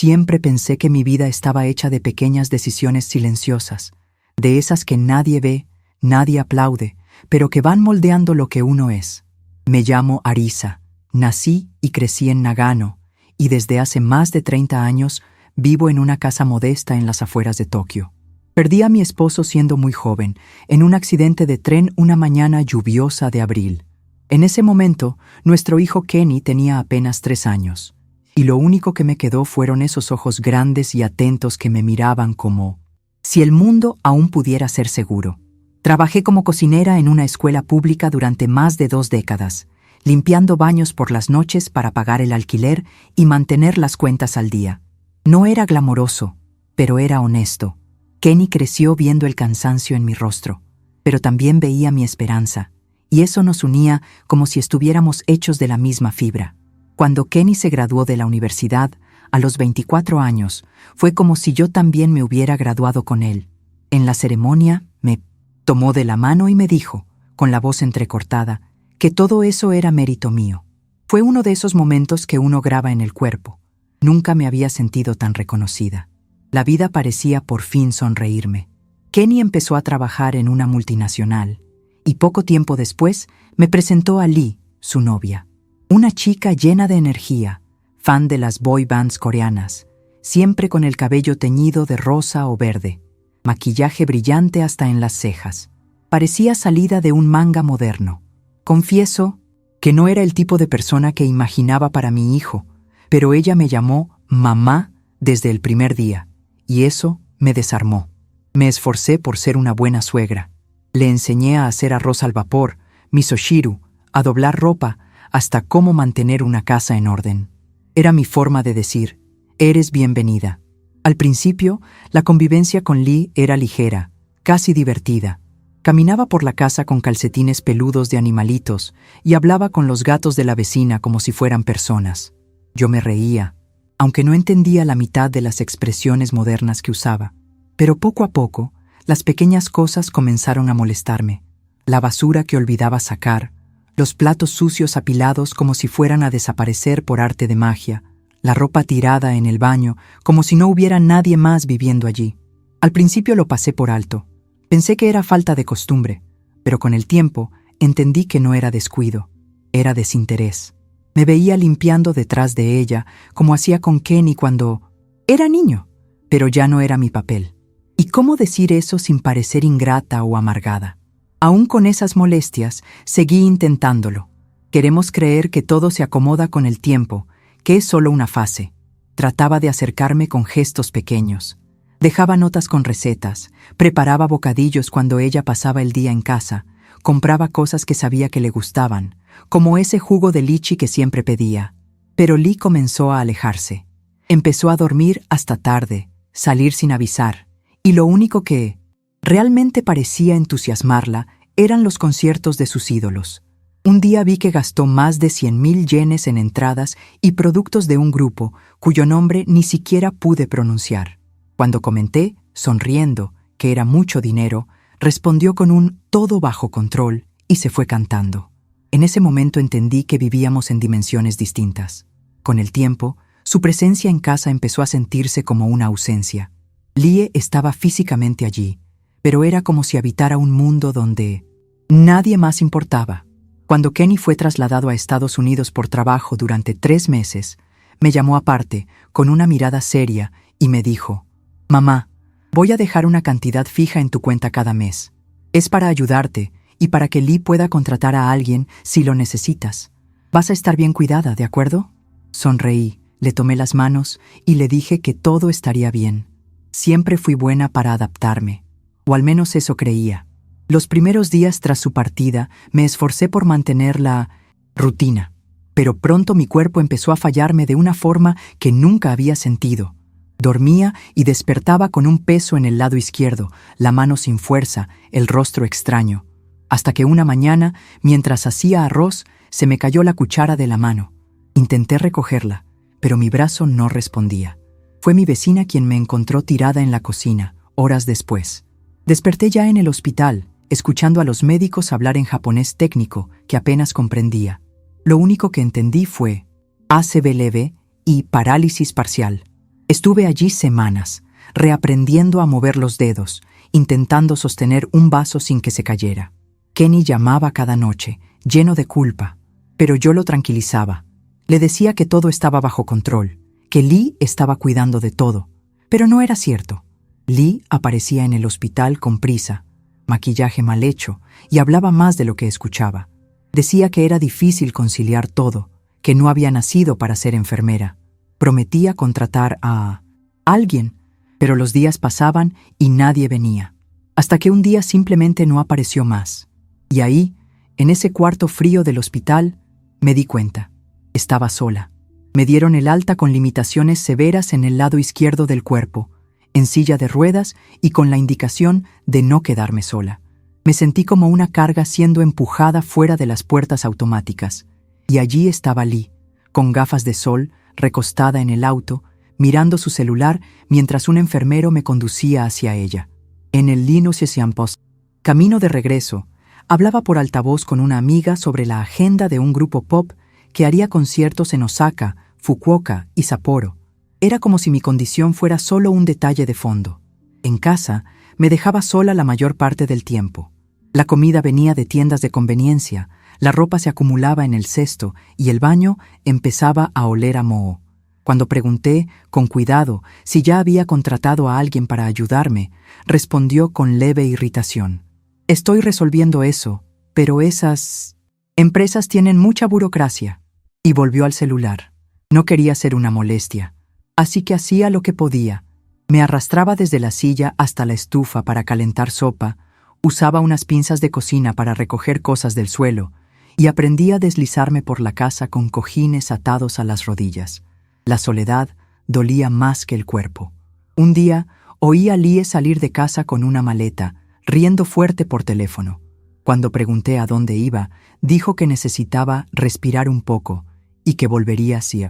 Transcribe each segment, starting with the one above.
Siempre pensé que mi vida estaba hecha de pequeñas decisiones silenciosas, de esas que nadie ve, nadie aplaude, pero que van moldeando lo que uno es. Me llamo Arisa, nací y crecí en Nagano, y desde hace más de 30 años vivo en una casa modesta en las afueras de Tokio. Perdí a mi esposo siendo muy joven, en un accidente de tren una mañana lluviosa de abril. En ese momento, nuestro hijo Kenny tenía apenas 3 años, y lo único que me quedó fueron esos ojos grandes y atentos que me miraban como si el mundo aún pudiera ser seguro. Trabajé como cocinera en una escuela pública durante más de 2 décadas, limpiando baños por las noches para pagar el alquiler y mantener las cuentas al día. No era glamoroso, pero era honesto. Kenny creció viendo el cansancio en mi rostro, pero también veía mi esperanza, y eso nos unía como si estuviéramos hechos de la misma fibra. Cuando Kenny se graduó de la universidad, a los 24 años, fue como si yo también me hubiera graduado con él. En la ceremonia, me tomó de la mano y me dijo, con la voz entrecortada, que todo eso era mérito mío. Fue uno de esos momentos que uno graba en el cuerpo. Nunca me había sentido tan reconocida. La vida parecía por fin sonreírme. Kenny empezó a trabajar en una multinacional, y poco tiempo después me presentó a Lee, su novia. Una chica llena de energía, fan de las boy bands coreanas, siempre con el cabello teñido de rosa o verde, maquillaje brillante hasta en las cejas. Parecía salida de un manga moderno. Confieso que no era el tipo de persona que imaginaba para mi hijo, pero ella me llamó mamá desde el primer día, y eso me desarmó. Me esforcé por ser una buena suegra. Le enseñé a hacer arroz al vapor, misoshiru, a doblar ropa, hasta cómo mantener una casa en orden. Era mi forma de decir, eres bienvenida. Al principio, la convivencia con Lee era ligera, casi divertida. Caminaba por la casa con calcetines peludos de animalitos y hablaba con los gatos de la vecina como si fueran personas. Yo me reía, aunque no entendía la mitad de las expresiones modernas que usaba. Pero poco a poco, las pequeñas cosas comenzaron a molestarme. La basura que olvidaba sacar, los platos sucios apilados como si fueran a desaparecer por arte de magia, la ropa tirada en el baño como si no hubiera nadie más viviendo allí. Al principio lo pasé por alto. Pensé que era falta de costumbre, pero con el tiempo entendí que no era descuido, era desinterés. Me veía limpiando detrás de ella, como hacía con Kenny cuando era niño, pero ya no era mi papel. ¿Y cómo decir eso sin parecer ingrata o amargada? Aún con esas molestias, seguí intentándolo. Queremos creer que todo se acomoda con el tiempo, que es solo una fase. Trataba de acercarme con gestos pequeños. Dejaba notas con recetas, preparaba bocadillos cuando ella pasaba el día en casa, compraba cosas que sabía que le gustaban, como ese jugo de lichi que siempre pedía. Pero Lee comenzó a alejarse. Empezó a dormir hasta tarde, salir sin avisar, y lo único que realmente parecía entusiasmarla eran los conciertos de sus ídolos. Un día vi que gastó más de 100,000 yenes en entradas y productos de un grupo cuyo nombre ni siquiera pude pronunciar. Cuando comenté, sonriendo, que era mucho dinero, respondió con un todo bajo control y se fue cantando. En ese momento entendí que vivíamos en dimensiones distintas. Con el tiempo, su presencia en casa empezó a sentirse como una ausencia. Lee estaba físicamente allí, pero era como si habitara un mundo donde nadie más importaba. Cuando Kenny fue trasladado a Estados Unidos por trabajo durante 3 meses, me llamó aparte, con una mirada seria, y me dijo, «Mamá, voy a dejar una cantidad fija en tu cuenta cada mes. Es para ayudarte y para que Lee pueda contratar a alguien si lo necesitas. Vas a estar bien cuidada, ¿de acuerdo?» Sonreí, le tomé las manos y le dije que todo estaría bien. Siempre fui buena para adaptarme, o al menos eso creía. Los primeros días tras su partida me esforcé por mantener la rutina, pero pronto mi cuerpo empezó a fallarme de una forma que nunca había sentido. Dormía y despertaba con un peso en el lado izquierdo, la mano sin fuerza, el rostro extraño. Hasta que una mañana, mientras hacía arroz, se me cayó la cuchara de la mano. Intenté recogerla, pero mi brazo no respondía. Fue mi vecina quien me encontró tirada en la cocina, horas después. Desperté ya en el hospital, escuchando a los médicos hablar en japonés técnico que apenas comprendía. Lo único que entendí fue ACV leve y parálisis parcial. Estuve allí semanas, reaprendiendo a mover los dedos, intentando sostener un vaso sin que se cayera. Kenny llamaba cada noche, lleno de culpa, pero yo lo tranquilizaba. Le decía que todo estaba bajo control, que Lee estaba cuidando de todo, pero no era cierto. Lee aparecía en el hospital con prisa, maquillaje mal hecho, y hablaba más de lo que escuchaba. Decía que era difícil conciliar todo, que no había nacido para ser enfermera. Prometía contratar a alguien, pero los días pasaban y nadie venía. Hasta que un día simplemente no apareció más. Y ahí, en ese cuarto frío del hospital, me di cuenta. Estaba sola. Me dieron el alta con limitaciones severas en el lado izquierdo del cuerpo, en silla de ruedas y con la indicación de no quedarme sola. Me sentí como una carga siendo empujada fuera de las puertas automáticas. Y allí estaba Lee, con gafas de sol, recostada en el auto, mirando su celular mientras un enfermero me conducía hacia ella. En el Linux Post, camino de regreso, hablaba por altavoz con una amiga sobre la agenda de un grupo pop que haría conciertos en Osaka, Fukuoka y Sapporo. Era como si mi condición fuera solo un detalle de fondo. En casa, me dejaba sola la mayor parte del tiempo. La comida venía de tiendas de conveniencia, la ropa se acumulaba en el cesto y el baño empezaba a oler a moho. Cuando pregunté, con cuidado, si ya había contratado a alguien para ayudarme, respondió con leve irritación. Estoy resolviendo eso, pero esas empresas tienen mucha burocracia. Y volvió al celular. No quería ser una molestia, así que hacía lo que podía. Me arrastraba desde la silla hasta la estufa para calentar sopa, usaba unas pinzas de cocina para recoger cosas del suelo y aprendí a deslizarme por la casa con cojines atados a las rodillas. La soledad dolía más que el cuerpo. Un día oí a Lee salir de casa con una maleta, riendo fuerte por teléfono. Cuando pregunté a dónde iba, dijo que necesitaba respirar un poco y que volvería así.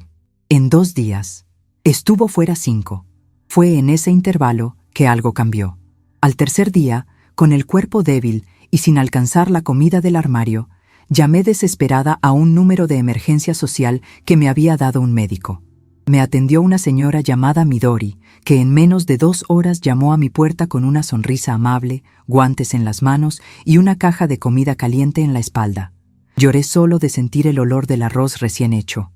En 2 días. Estuvo fuera 5. Fue en ese intervalo que algo cambió. Al tercer día, con el cuerpo débil y sin alcanzar la comida del armario, llamé desesperada a un número de emergencia social que me había dado un médico. Me atendió una señora llamada Midori, que en menos de 2 horas llamó a mi puerta con una sonrisa amable, guantes en las manos y una caja de comida caliente en la espalda. Lloré solo de sentir el olor del arroz recién hecho.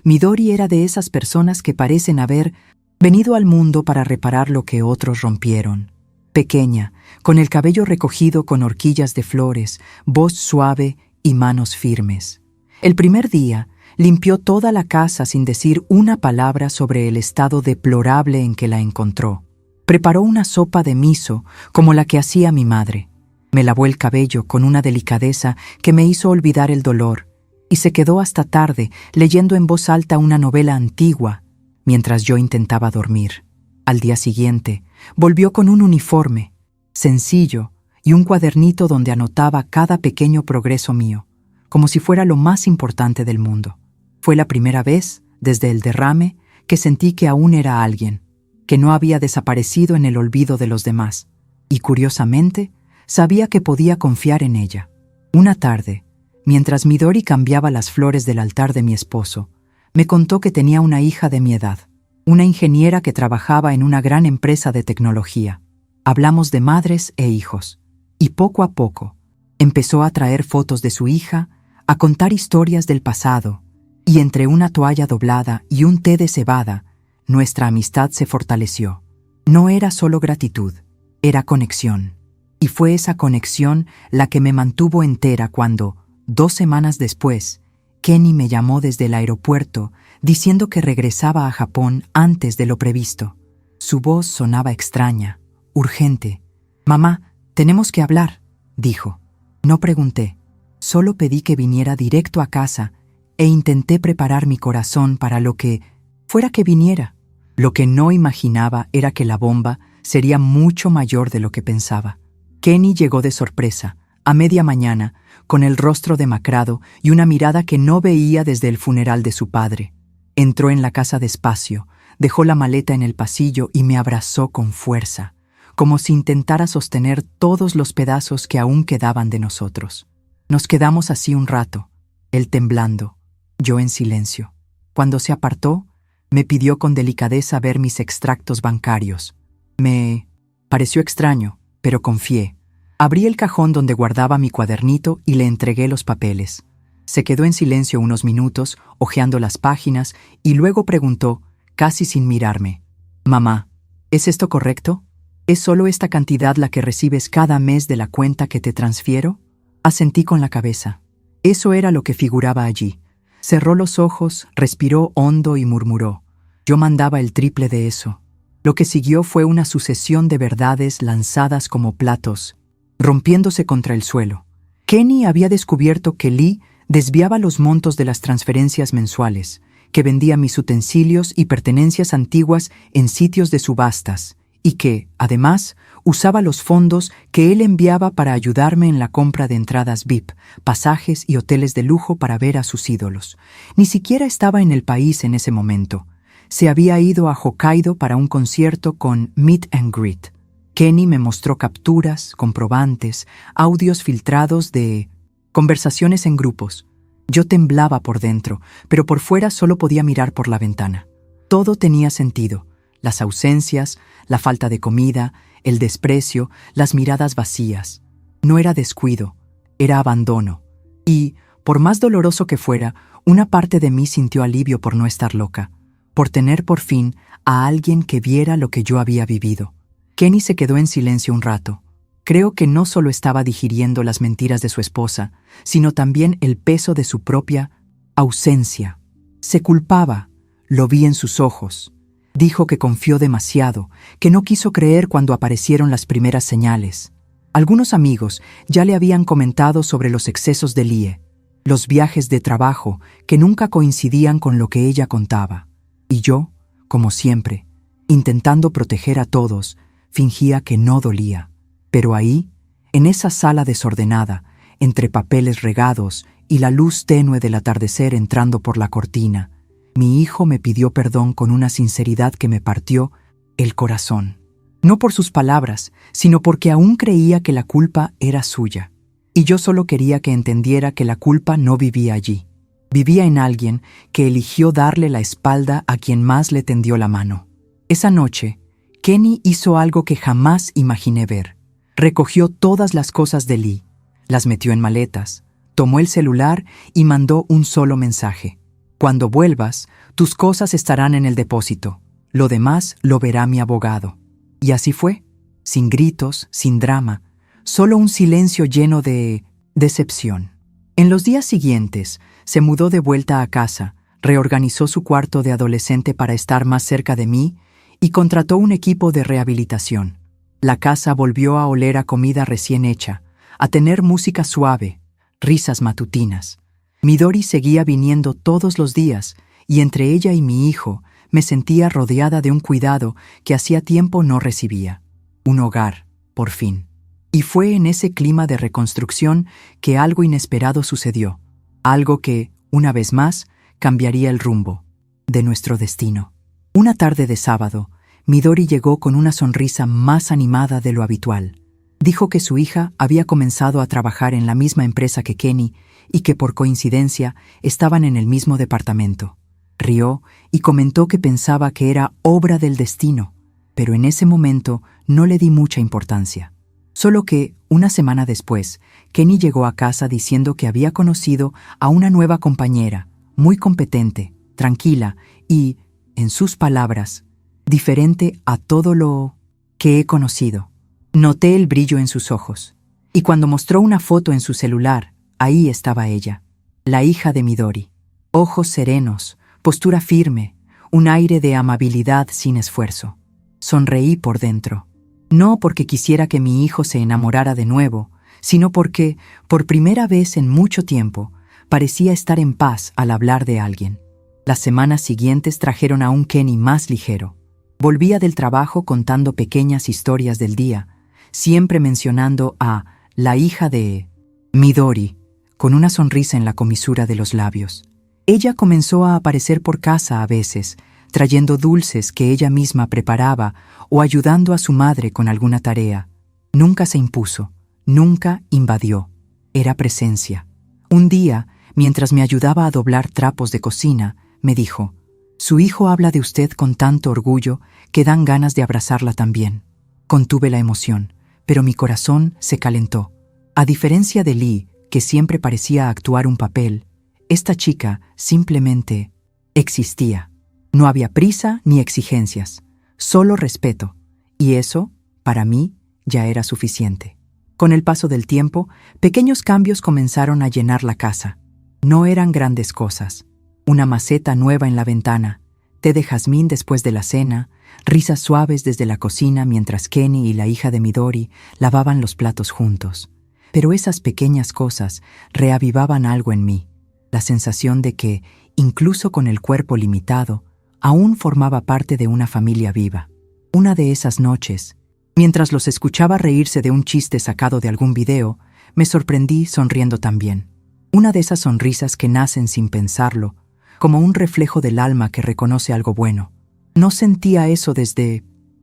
Midori era de esas personas que parecen haber venido al mundo para reparar lo que otros rompieron. Pequeña, con el cabello recogido con horquillas de flores, voz suave y manos firmes. El primer día, limpió toda la casa sin decir una palabra sobre el estado deplorable en que la encontró. Preparó una sopa de miso como la que hacía mi madre. Me lavó el cabello con una delicadeza que me hizo olvidar el dolor y se quedó hasta tarde leyendo en voz alta una novela antigua mientras yo intentaba dormir. Al día siguiente, volvió con un uniforme, sencillo, y un cuadernito donde anotaba cada pequeño progreso mío, como si fuera lo más importante del mundo. Fue la primera vez, desde el derrame, que sentí que aún era alguien, que no había desaparecido en el olvido de los demás, y curiosamente, sabía que podía confiar en ella. Una tarde, mientras Midori cambiaba las flores del altar de mi esposo, me contó que tenía una hija de mi edad, una ingeniera que trabajaba en una gran empresa de tecnología. Hablamos de madres e hijos, y poco a poco empezó a traer fotos de su hija, a contar historias del pasado, y entre una toalla doblada y un té de cebada, nuestra amistad se fortaleció. No era solo gratitud, era conexión. Y fue esa conexión la que me mantuvo entera cuando, 2 semanas después, Kenny me llamó desde el aeropuerto diciendo que regresaba a Japón antes de lo previsto. Su voz sonaba extraña, urgente. «Mamá, tenemos que hablar», dijo. No pregunté, solo pedí que viniera directo a casa e intenté preparar mi corazón para lo que fuera que viniera. Lo que no imaginaba era que la bomba sería mucho mayor de lo que pensaba. Kenny llegó de sorpresa, a media mañana, con el rostro demacrado y una mirada que no veía desde el funeral de su padre. Entró en la casa despacio, dejó la maleta en el pasillo y me abrazó con fuerza, como si intentara sostener todos los pedazos que aún quedaban de nosotros. Nos quedamos así un rato, él temblando, yo en silencio. Cuando se apartó, Me pidió con delicadeza ver mis extractos bancarios. Me pareció extraño, pero confié. Abrí el cajón donde guardaba mi cuadernito y le entregué los papeles. Se quedó en silencio unos minutos, hojeando las páginas, y luego preguntó, casi sin mirarme: «Mamá, ¿es esto correcto? ¿Es solo esta cantidad la que recibes cada mes de la cuenta que te transfiero?» Asentí con la cabeza. Eso era lo que figuraba allí. Cerró los ojos, respiró hondo y murmuró: «Yo mandaba el triple de eso». Lo que siguió fue una sucesión de verdades lanzadas como platos, rompiéndose contra el suelo. Kenny había descubierto que Lee desviaba los montos de las transferencias mensuales, que vendía mis utensilios y pertenencias antiguas en sitios de subastas, y que, además, usaba los fondos que él enviaba para ayudarme en la compra de entradas VIP, pasajes y hoteles de lujo para ver a sus ídolos. Ni siquiera estaba en el país en ese momento. Se había ido a Hokkaido para un concierto con Meet and Greet. Kenny me mostró capturas, comprobantes, audios filtrados de conversaciones en grupos. Yo temblaba por dentro, pero por fuera solo podía mirar por la ventana. Todo tenía sentido. Las ausencias, la falta de comida, el desprecio, las miradas vacías. No era descuido, era abandono. Y, por más doloroso que fuera, una parte de mí sintió alivio por no estar loca, por tener por fin a alguien que viera lo que yo había vivido. Kenny se quedó en silencio un rato. Creo que no solo estaba digiriendo las mentiras de su esposa, sino también el peso de su propia ausencia. Se culpaba, lo vi en sus ojos. Dijo que confió demasiado, que no quiso creer cuando aparecieron las primeras señales. Algunos amigos ya le habían comentado sobre los excesos de Lie, los viajes de trabajo que nunca coincidían con lo que ella contaba. Y yo, como siempre, intentando proteger a todos, fingía que no dolía. Pero ahí, en esa sala desordenada, entre papeles regados y la luz tenue del atardecer entrando por la cortina, mi hijo me pidió perdón con una sinceridad que me partió el corazón. No por sus palabras, sino porque aún creía que la culpa era suya. Y yo solo quería que entendiera que la culpa no vivía allí. Vivía en alguien que eligió darle la espalda a quien más le tendió la mano. Esa noche, Kenny hizo algo que jamás imaginé ver. Recogió todas las cosas de Lee, las metió en maletas, tomó el celular y mandó un solo mensaje: «Cuando vuelvas, tus cosas estarán en el depósito. Lo demás lo verá mi abogado». Y así fue, sin gritos, sin drama, solo un silencio lleno de decepción. En los días siguientes, se mudó de vuelta a casa, reorganizó su cuarto de adolescente para estar más cerca de mí y contrató un equipo de rehabilitación. La casa volvió a oler a comida recién hecha, a tener música suave, risas matutinas. Midori seguía viniendo todos los días, y entre ella y mi hijo me sentía rodeada de un cuidado que hacía tiempo no recibía. Un hogar, por fin. Y fue en ese clima de reconstrucción que algo inesperado sucedió, algo que, una vez más, cambiaría el rumbo de nuestro destino. Una tarde de sábado, Midori llegó con una sonrisa más animada de lo habitual. Dijo que su hija había comenzado a trabajar en la misma empresa que Kenny y que por coincidencia estaban en el mismo departamento. Rió y comentó que pensaba que era obra del destino, pero en ese momento no le di mucha importancia. Solo que, una semana después, Kenny llegó a casa diciendo que había conocido a una nueva compañera, muy competente, tranquila y, en sus palabras, diferente a todo lo que he conocido. Noté el brillo en sus ojos, y cuando mostró una foto en su celular, ahí estaba ella, la hija de Midori. Ojos serenos, postura firme, un aire de amabilidad sin esfuerzo. Sonreí por dentro. No porque quisiera que mi hijo se enamorara de nuevo, sino porque, por primera vez en mucho tiempo, parecía estar en paz al hablar de alguien. Las semanas siguientes trajeron a un Kenny más ligero. Volvía del trabajo contando pequeñas historias del día, siempre mencionando a la hija de Midori, con una sonrisa en la comisura de los labios. Ella comenzó a aparecer por casa a veces, trayendo dulces que ella misma preparaba o ayudando a su madre con alguna tarea. Nunca se impuso, nunca invadió. Era presencia. Un día, mientras me ayudaba a doblar trapos de cocina, me dijo: Su hijo habla de usted con tanto orgullo que dan ganas de abrazarla también. Contuve la emoción, pero mi corazón se calentó. A diferencia de Lee, que siempre parecía actuar un papel, esta chica simplemente existía. No había prisa ni exigencias, solo respeto, y eso, para mí, ya era suficiente. Con el paso del tiempo, pequeños cambios comenzaron a llenar la casa. No eran grandes cosas. Una maceta nueva en la ventana, té de jazmín después de la cena, risas suaves desde la cocina mientras Kenny y la hija de Midori lavaban los platos juntos. Pero esas pequeñas cosas reavivaban algo en mí, la sensación de que, incluso con el cuerpo limitado, aún formaba parte de una familia viva. Una de esas noches, mientras los escuchaba reírse de un chiste sacado de algún video, me sorprendí sonriendo también. Una de esas sonrisas que nacen sin pensarlo, como un reflejo del alma que reconoce algo bueno. No sentía eso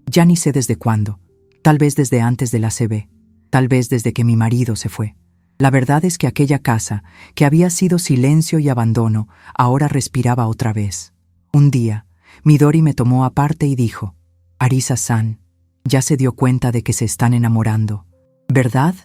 ya ni sé desde cuándo, tal vez desde antes del ACV, tal vez desde que mi marido se fue. La verdad es que aquella casa, que había sido silencio y abandono, ahora respiraba otra vez. Un día, Midori me tomó aparte y dijo: «Arisa-san, ya se dio cuenta de que se están enamorando, ¿verdad?».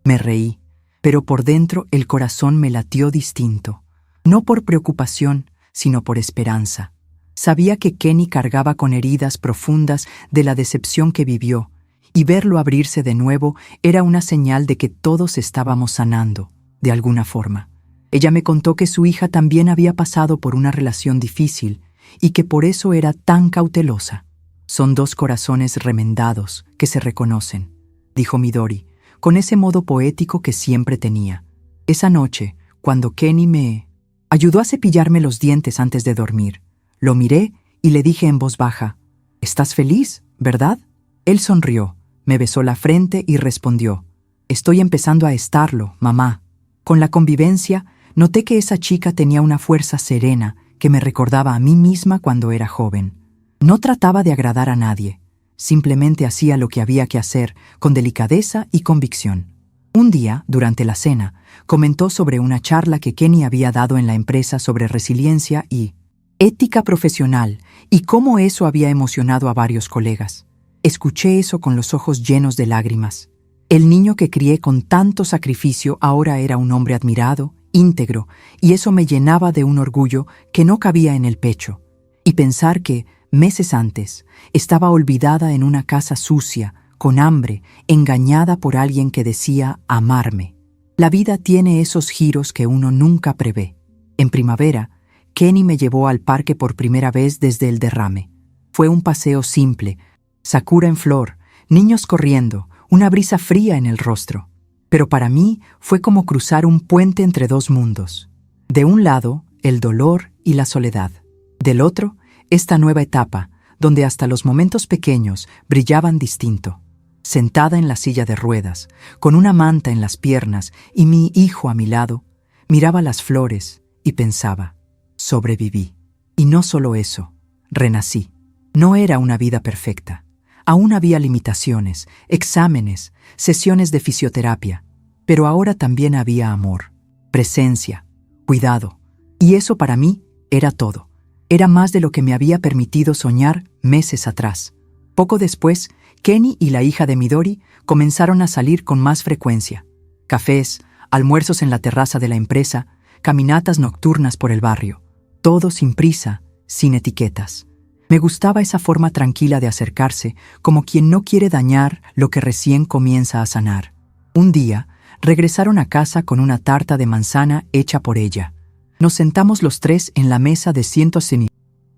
Me reí, pero por dentro el corazón me latió distinto, no por preocupación, sino por esperanza. Sabía que Kenny cargaba con heridas profundas de la decepción que vivió, y verlo abrirse de nuevo era una señal de que todos estábamos sanando, de alguna forma. Ella me contó que su hija también había pasado por una relación difícil y que por eso era tan cautelosa. «Son dos corazones remendados que se reconocen», dijo Midori, con ese modo poético que siempre tenía. Esa noche, cuando Kenny me ayudó a cepillarme los dientes antes de dormir, lo miré y le dije en voz baja: «¿Estás feliz, verdad?». Él sonrió, me besó la frente y respondió: «Estoy empezando a estarlo, mamá». Con la convivencia, noté que esa chica tenía una fuerza serena que me recordaba a mí misma cuando era joven. No trataba de agradar a nadie, simplemente hacía lo que había que hacer con delicadeza y convicción. Un día, durante la cena, comentó sobre una charla que Kenny había dado en la empresa sobre resiliencia y ética profesional y cómo eso había emocionado a varios colegas. Escuché eso con los ojos llenos de lágrimas. El niño que crié con tanto sacrificio ahora era un hombre admirado, íntegro, y eso me llenaba de un orgullo que no cabía en el pecho. Y pensar que, meses antes, estaba olvidada en una casa sucia, con hambre, engañada por alguien que decía amarme. La vida tiene esos giros que uno nunca prevé. En primavera, Kenny me llevó al parque por primera vez desde el derrame. Fue un paseo simple, sakura en flor, niños corriendo, una brisa fría en el rostro. Pero para mí fue como cruzar un puente entre dos mundos. De un lado, el dolor y la soledad. Del otro, esta nueva etapa, donde hasta los momentos pequeños brillaban distinto. Sentada en la silla de ruedas, con una manta en las piernas y mi hijo a mi lado, miraba las flores y pensaba: sobreviví. Y no solo eso, renací. No era una vida perfecta. Aún había limitaciones, exámenes, sesiones de fisioterapia, pero ahora también había amor, presencia, cuidado, y eso para mí era todo. Era más de lo que me había permitido soñar meses atrás. Poco después, Kenny y la hija de Midori comenzaron a salir con más frecuencia. Cafés, almuerzos en la terraza de la empresa, caminatas nocturnas por el barrio. Todo sin prisa, sin etiquetas. Me gustaba esa forma tranquila de acercarse, como quien no quiere dañar lo que recién comienza a sanar. Un día, regresaron a casa con una tarta de manzana hecha por ella. Nos sentamos los tres en la mesa de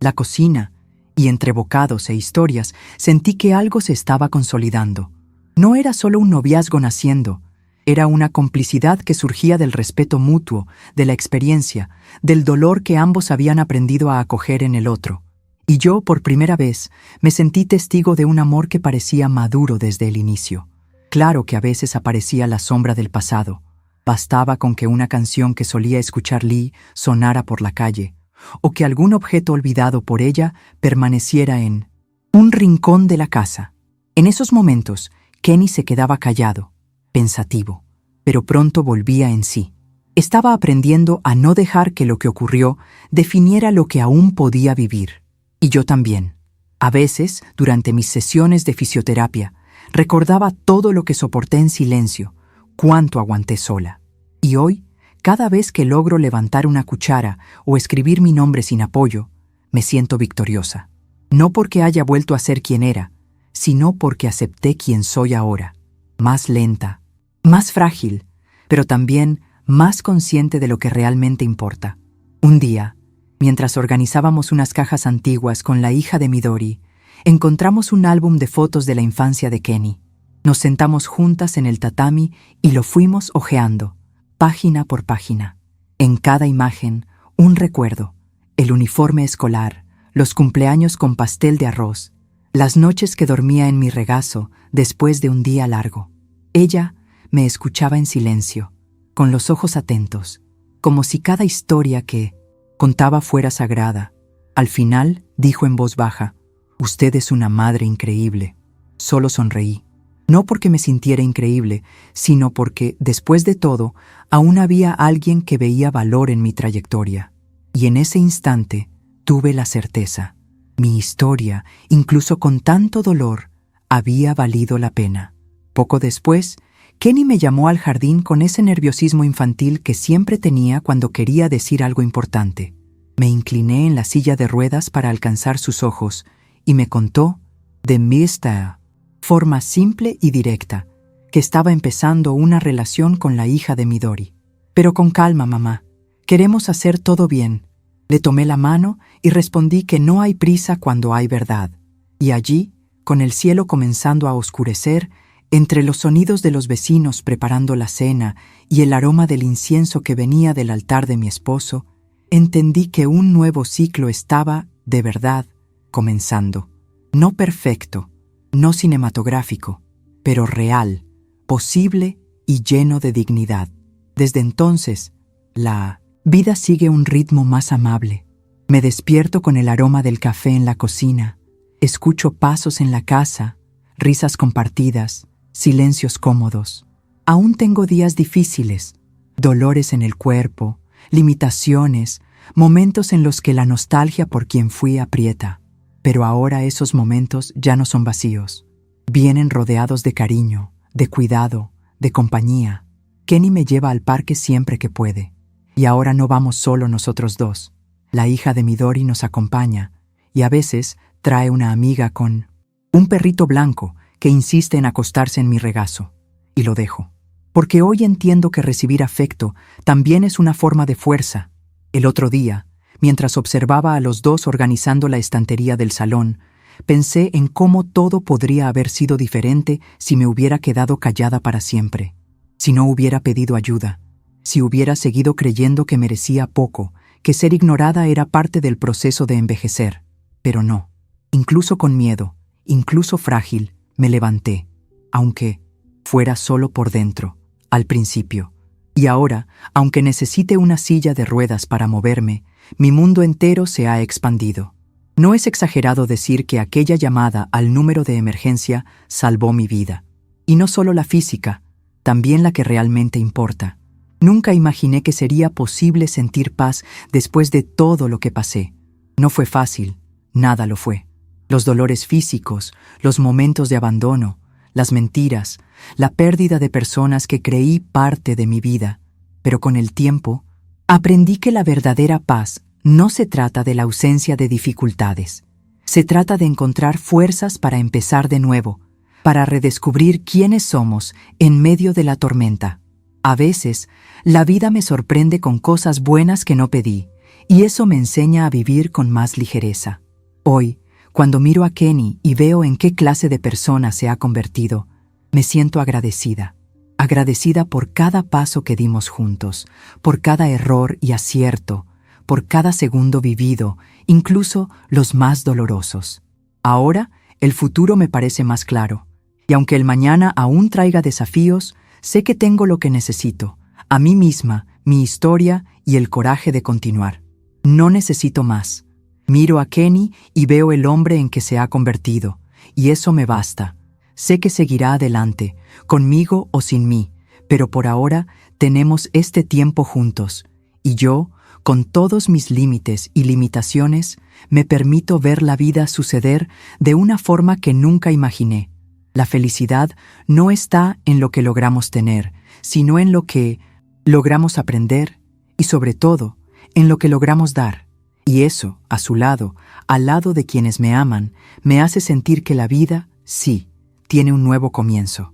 la cocina, y entre bocados e historias sentí que algo se estaba consolidando. No era solo un noviazgo naciendo, era una complicidad que surgía del respeto mutuo, de la experiencia, del dolor que ambos habían aprendido a acoger en el otro. Y yo, por primera vez, me sentí testigo de un amor que parecía maduro desde el inicio. Claro que a veces aparecía la sombra del pasado. Bastaba con que una canción que solía escuchar Lee sonara por la calle, o que algún objeto olvidado por ella permaneciera en un rincón de la casa. En esos momentos, Kenny se quedaba callado, pensativo, pero pronto volvía en sí. Estaba aprendiendo a no dejar que lo que ocurrió definiera lo que aún podía vivir. Y yo también. A veces, durante mis sesiones de fisioterapia, recordaba todo lo que soporté en silencio, cuánto aguanté sola. Y hoy, cada vez que logro levantar una cuchara o escribir mi nombre sin apoyo, me siento victoriosa. No porque haya vuelto a ser quien era, sino porque acepté quien soy ahora. Más lenta, más frágil, pero también más consciente de lo que realmente importa. Un día, mientras organizábamos unas cajas antiguas con la hija de Midori, encontramos un álbum de fotos de la infancia de Kenny. Nos sentamos juntas en el tatami y lo fuimos hojeando, página por página. En cada imagen, un recuerdo: el uniforme escolar, los cumpleaños con pastel de arroz, las noches que dormía en mi regazo después de un día largo. Ella me escuchaba en silencio, con los ojos atentos, como si cada historia que contaba fuera sagrada. Al final, dijo en voz baja: «Usted es una madre increíble». Solo sonreí. No porque me sintiera increíble, sino porque, después de todo, aún había alguien que veía valor en mi trayectoria. Y en ese instante tuve la certeza: mi historia, incluso con tanto dolor, había valido la pena. Poco después, Kenny me llamó al jardín con ese nerviosismo infantil que siempre tenía cuando quería decir algo importante. Me incliné en la silla de ruedas para alcanzar sus ojos y me contó, de esta forma simple y directa, que estaba empezando una relación con la hija de Midori. «Pero con calma, mamá. Queremos hacer todo bien». Le tomé la mano y respondí que no hay prisa cuando hay verdad. Y allí, con el cielo comenzando a oscurecer, entre los sonidos de los vecinos preparando la cena y el aroma del incienso que venía del altar de mi esposo, entendí que un nuevo ciclo estaba, de verdad, comenzando. No perfecto, no cinematográfico, pero real, posible y lleno de dignidad. Desde entonces, la vida sigue un ritmo más amable. Me despierto con el aroma del café en la cocina, escucho pasos en la casa, risas compartidas, silencios cómodos. Aún tengo días difíciles, dolores en el cuerpo, limitaciones, momentos en los que la nostalgia por quien fui aprieta. Pero ahora esos momentos ya no son vacíos. Vienen rodeados de cariño, de cuidado, de compañía. Kenny me lleva al parque siempre que puede. Y ahora no vamos solo nosotros dos. La hija de Midori nos acompaña y a veces trae una amiga con un perrito blanco que insiste en acostarse en mi regazo. Y lo dejo. Porque hoy entiendo que recibir afecto también es una forma de fuerza. El otro día, mientras observaba a los dos organizando la estantería del salón, pensé en cómo todo podría haber sido diferente si me hubiera quedado callada para siempre. Si no hubiera pedido ayuda. Si hubiera seguido creyendo que merecía poco, que ser ignorada era parte del proceso de envejecer. Pero no. Incluso con miedo, incluso frágil, me levanté, aunque fuera solo por dentro, al principio. Y ahora, aunque necesite una silla de ruedas para moverme, mi mundo entero se ha expandido. No es exagerado decir que aquella llamada al número de emergencia salvó mi vida. Y no solo la física, también la que realmente importa. Nunca imaginé que sería posible sentir paz después de todo lo que pasé. No fue fácil, nada lo fue. Los dolores físicos, los momentos de abandono, las mentiras, la pérdida de personas que creí parte de mi vida. Pero con el tiempo, aprendí que la verdadera paz no se trata de la ausencia de dificultades. Se trata de encontrar fuerzas para empezar de nuevo, para redescubrir quiénes somos en medio de la tormenta. A veces, la vida me sorprende con cosas buenas que no pedí, y eso me enseña a vivir con más ligereza. Hoy, cuando miro a Kenny y veo en qué clase de persona se ha convertido, me siento agradecida. Agradecida por cada paso que dimos juntos, por cada error y acierto, por cada segundo vivido, incluso los más dolorosos. Ahora, el futuro me parece más claro, y aunque el mañana aún traiga desafíos, sé que tengo lo que necesito, a mí misma, mi historia y el coraje de continuar. No necesito más. Miro a Kenny y veo el hombre en que se ha convertido, y eso me basta. Sé que seguirá adelante, conmigo o sin mí, pero por ahora tenemos este tiempo juntos, y yo, con todos mis límites y limitaciones, me permito ver la vida suceder de una forma que nunca imaginé. La felicidad no está en lo que logramos tener, sino en lo que logramos aprender y, sobre todo, en lo que logramos dar. Y eso, a su lado, al lado de quienes me aman, me hace sentir que la vida, sí, tiene un nuevo comienzo.